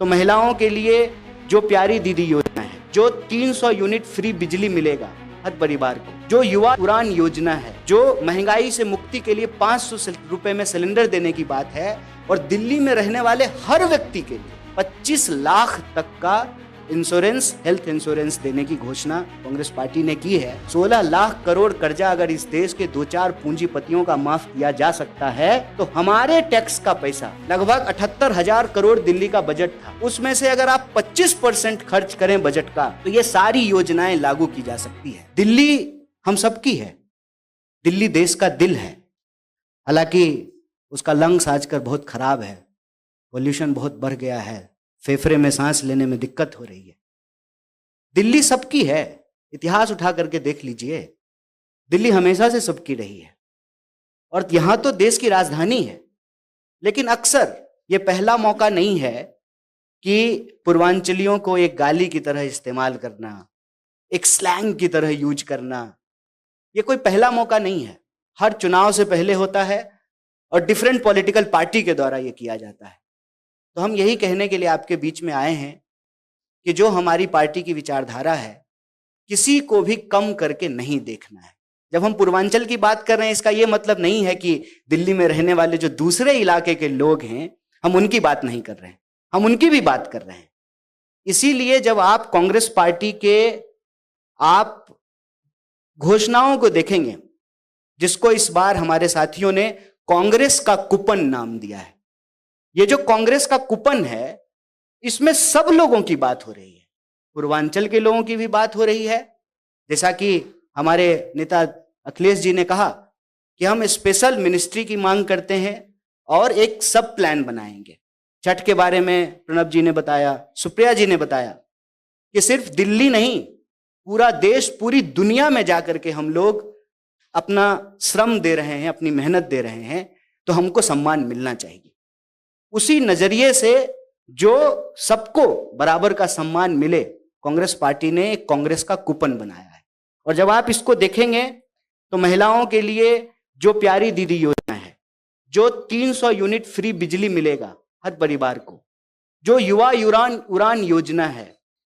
तो महिलाओं के लिए जो प्यारी दीदी योजना है, जो 300 यूनिट फ्री बिजली मिलेगा हर परिवार को, जो युवा उड़ान योजना है, जो महंगाई से मुक्ति के लिए 500 रुपए में सिलेंडर देने की बात है, और दिल्ली में रहने वाले हर व्यक्ति के लिए 25 लाख तक का इंश्योरेंस, हेल्थ इंश्योरेंस देने की घोषणा कांग्रेस पार्टी ने की है। 16 लाख करोड़ कर्जा अगर इस देश के 2-4 पूंजीपतियों का माफ किया जा सकता है, तो हमारे टैक्स का पैसा लगभग 78,000 करोड़ दिल्ली का बजट था, उसमें से अगर आप 25% खर्च करें बजट का, तो ये सारी योजनाएं लागू की जा सकती है। दिल्ली हम सबकी है, दिल्ली देश का दिल है। हालांकि उसका लंग्स आजकल बहुत खराब है, पोल्यूशन बहुत बढ़ गया है, फेफड़े में सांस लेने में दिक्कत हो रही है। दिल्ली सबकी है, इतिहास उठा करके देख लीजिए, दिल्ली हमेशा से सबकी रही है और यहां तो देश की राजधानी है। लेकिन अक्सर ये पहला मौका नहीं है कि पूर्वांचलियों को एक गाली की तरह इस्तेमाल करना, एक स्लैंग की तरह यूज करना, ये कोई पहला मौका नहीं है। हर चुनाव से पहले होता है और डिफरेंट पॉलिटिकल पार्टी के द्वारा ये किया जाता है। तो हम यही कहने के लिए आपके बीच में आए हैं कि जो हमारी पार्टी की विचारधारा है, किसी को भी कम करके नहीं देखना है। जब हम पूर्वांचल की बात कर रहे हैं, इसका यह मतलब नहीं है कि दिल्ली में रहने वाले जो दूसरे इलाके के लोग हैं, हम उनकी बात नहीं कर रहे हैं, हम उनकी भी बात कर रहे हैं। इसीलिए जब आप कांग्रेस पार्टी के आप घोषणाओं को देखेंगे, जिसको इस बार हमारे साथियों ने कांग्रेस का कूपन नाम दिया है, ये जो कांग्रेस का कूपन है, इसमें सब लोगों की बात हो रही है, पूर्वांचल के लोगों की भी बात हो रही है। जैसा कि हमारे नेता अखिलेश जी ने कहा कि हम स्पेशल मिनिस्ट्री की मांग करते हैं और एक सब प्लान बनाएंगे। छठ के बारे में प्रणब जी ने बताया, सुप्रिया जी ने बताया कि सिर्फ दिल्ली नहीं, पूरा देश, पूरी दुनिया में जाकर के हम लोग अपना श्रम दे रहे हैं, अपनी मेहनत दे रहे हैं, तो हमको सम्मान मिलना चाहिए। उसी नजरिए से जो सबको बराबर का सम्मान मिले, कांग्रेस पार्टी ने एक कांग्रेस का कूपन बनाया है। और जब आप इसको देखेंगे तो महिलाओं के लिए जो प्यारी दीदी योजना है, जो 300 यूनिट फ्री बिजली मिलेगा हर परिवार को, जो युवा उड़ान योजना है,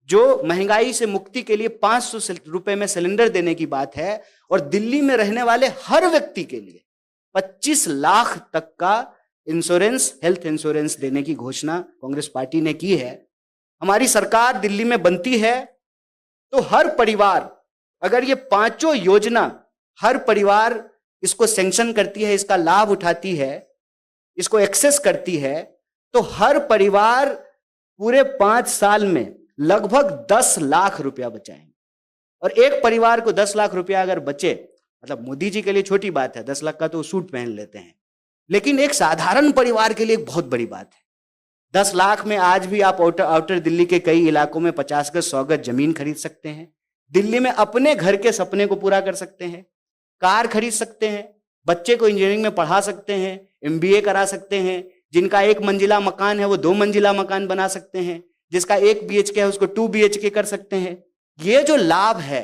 जो महंगाई से मुक्ति के लिए 500 रुपए में सिलेंडर देने की बात है, और दिल्ली में रहने वाले हर व्यक्ति के लिए 25 लाख तक का इंश्योरेंस, हेल्थ इंश्योरेंस देने की घोषणा कांग्रेस पार्टी ने की है। हमारी सरकार दिल्ली में बनती है तो हर परिवार, अगर ये पांचों योजना हर परिवार इसको सैंक्शन करती है, इसका लाभ उठाती है, इसको एक्सेस करती है, तो हर परिवार पूरे 5 साल में लगभग 10 लाख रुपया बचाएंगे। और एक परिवार को 10 लाख रुपया अगर बचे, मतलब मोदी जी के लिए छोटी बात है, 10 लाख का तो सूट पहन लेते हैं, लेकिन एक साधारण परिवार के लिए एक बहुत बड़ी बात है। 10 लाख में आज भी आप आउटर दिल्ली के कई इलाकों में 50 गज 100 गज जमीन खरीद सकते हैं। दिल्ली में अपने घर के सपने को पूरा कर सकते हैं, कार खरीद सकते हैं, बच्चे को इंजीनियरिंग में पढ़ा सकते हैं, MBA करा सकते हैं, जिनका 1 मंजिला मकान है वो 2 मंजिला मकान बना सकते हैं, जिसका 1 BHK है उसको 2 BHK कर सकते हैं। ये जो लाभ है,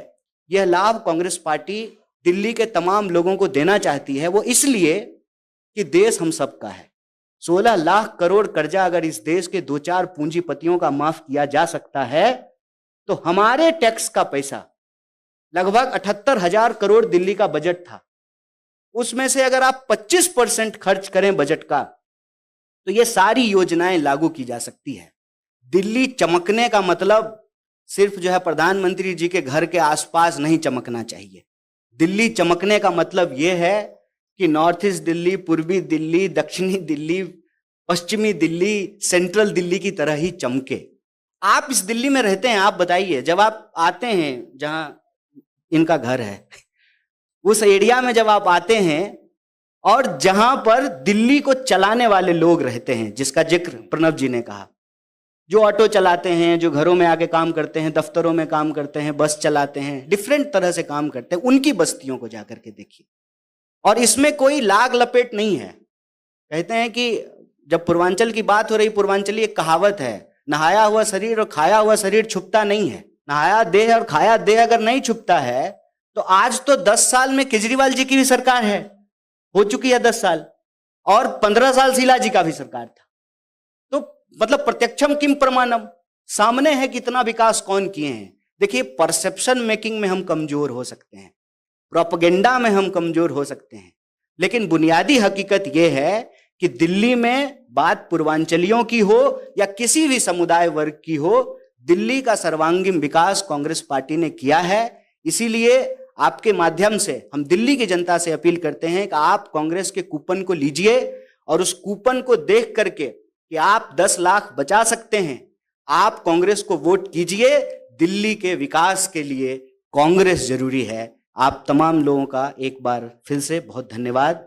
यह लाभ कांग्रेस पार्टी दिल्ली के तमाम लोगों को देना चाहती है। वो इसलिए कि देश हम सबका है। 16 लाख करोड़ कर्जा अगर इस देश के 2-4 पूंजीपतियों का माफ किया जा सकता है, तो हमारे टैक्स का पैसा लगभग 78,000 करोड़ दिल्ली का बजट था, उसमें से अगर आप 25% खर्च करें बजट का, तो ये सारी योजनाएं लागू की जा सकती है। दिल्ली चमकने का मतलब सिर्फ जो है प्रधानमंत्री जी के घर के आसपास नहीं चमकना चाहिए। दिल्ली चमकने का मतलब यह है कि नॉर्थ ईस्ट दिल्ली, पूर्वी दिल्ली, दक्षिणी दिल्ली, पश्चिमी दिल्ली, सेंट्रल दिल्ली की तरह ही चमके। आप इस दिल्ली में रहते हैं, आप बताइए, जब आप आते हैं जहां इनका घर है, उस एरिया में जब आप आते हैं और जहां पर दिल्ली को चलाने वाले लोग रहते हैं, जिसका जिक्र प्रणब जी ने कहा, जो ऑटो चलाते हैं, जो घरों में आके काम करते हैं, दफ्तरों में काम करते हैं, बस चलाते हैं, डिफरेंट तरह से काम करते हैं, उनकी बस्तियों को जाकर के देखिए। और इसमें कोई लाग लपेट नहीं है। कहते हैं कि जब पूर्वांचल की बात हो रही, पूर्वांचली एक कहावत है, नहाया हुआ शरीर और खाया हुआ शरीर छुपता नहीं है। नहाया देह और खाया देह अगर नहीं छुपता है, तो आज तो 10 साल में केजरीवाल जी की भी सरकार है, हो चुकी है 10 साल, और 15 साल शीला जी का भी सरकार था। तो मतलब प्रत्यक्षम किम प्रमाणम, सामने है कितना विकास कौन किए हैं। देखिए, परसेप्शन मेकिंग में हम कमजोर हो सकते हैं, प्रोपेगेंडा में हम कमजोर हो सकते हैं, लेकिन बुनियादी हकीकत यह है कि दिल्ली में बात पूर्वांचलियों की हो या किसी भी समुदाय वर्ग की हो, दिल्ली का सर्वांगीण विकास कांग्रेस पार्टी ने किया है। इसीलिए आपके माध्यम से हम दिल्ली की जनता से अपील करते हैं कि आप कांग्रेस के कूपन को लीजिए और उस कूपन को देख करके कि आप 10 लाख बचा सकते हैं, आप कांग्रेस को वोट कीजिए। दिल्ली के विकास के लिए कांग्रेस जरूरी है। आप तमाम लोगों का एक बार फिर से बहुत धन्यवाद।